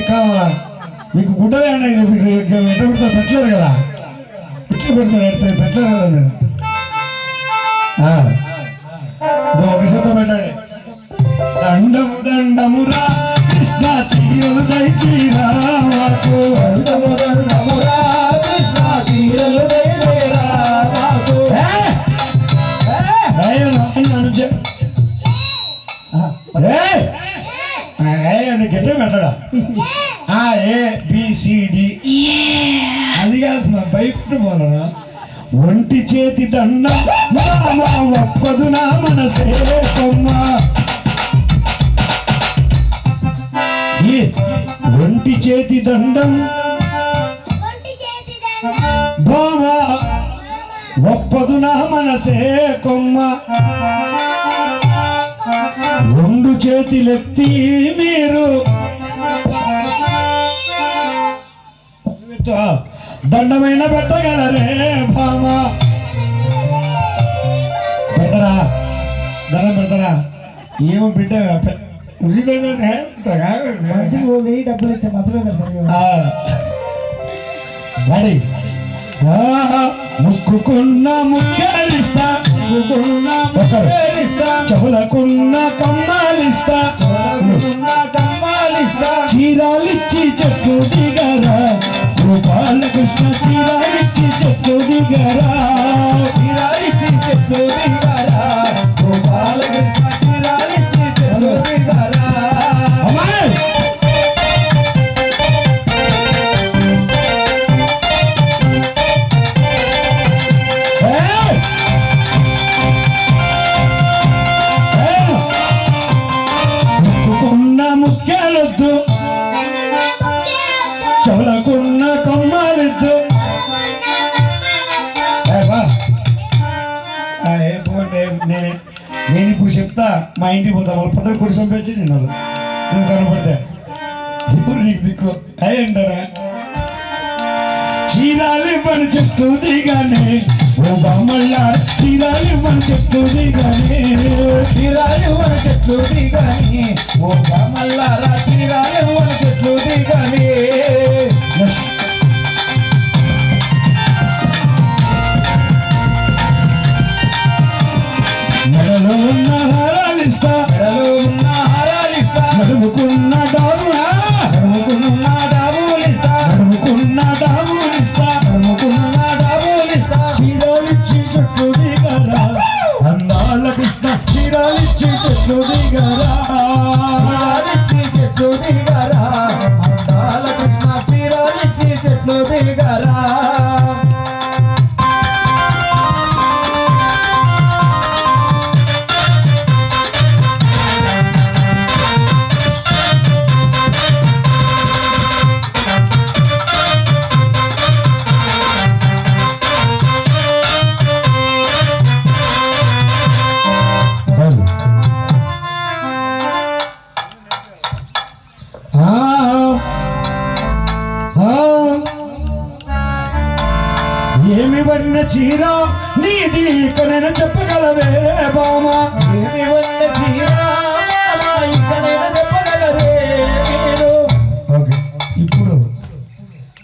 కావాలా మీకు గుడ్డ పెట్టలేదు కదా ఇట్లా పెట్టలేదు కదా మీరు ఒక శాతం పెట్టండి దండము దండమురా కృష్ణ చీరలు దయచీరా మాకు దండము దండమురా కృష్ణ చీరలు దయచీరా మాకు గెట్టే పెట్టడా ABCD అది కాదు నా బైక్ పోనా ఒంటి చేతి దండ ఒప్పదు నా మనసే కొమ్మ ఒంటి చేతి దండం భామ ఒప్పదు నా మనసే కొమ్మ రెండు చేతులెత్తి మీరు దండమైన పెట్టగలరే భామ పెట్టరా దండం పెడతారా ఏమో బిడ్డ డబ్బులు ఇచ్చా రెడీ ముక్కుకున్న ముక్కలిస్తా చెవులకున్న కమ్మాలిస్తా చీరాలిచ్చి చెట్టు దిగరా గోపాలకృష్ణ చీరాలిచ్చి చెట్టు దిగరా చీరాలిచ్చి చెట్టు దిగరా గోపాలకృష్ణ చీరాలిచ్చి చెట్టు దిగరా ముఖ్యాలొద్దు చెవులకున్న కొమ్మాలొద్దు నేను ఇప్పుడు చెప్తా మా ఇంటికి పోతా వాళ్ళ పదవి కూడా చంపేసి నేను నువ్వు కనపడితే ఇప్పుడు నీకు దిక్కు అయ్యంటారా చీరాలి పని చెట్టు దిగానే ఓ బామళ్ళ చీరాలి పని చెట్టు దిగానే చీరాలి పని చెట్టు దిగానే ఓ బామళ్ళారా చీరాలి పని చెట్టు దిగానే మెడలో ఉన్న హారాలిస్తా నడుముకున్న డాబునా నడుముకున్న డాబులిస్తా చీరాలిచ్చి చెట్టు దిగరా అందాల కృష్ణ చీరాలిచ్చి చెట్టు దిగరా చీరాలిచ్చి చెట్టు దిగరా అందాల కృష్ణ చీరాలిచ్చి చెట్టు దిగరా ఏమి వన్న చీర నీది ఇక నేను చెప్పగలవే బామా ఏమి వన్న చీర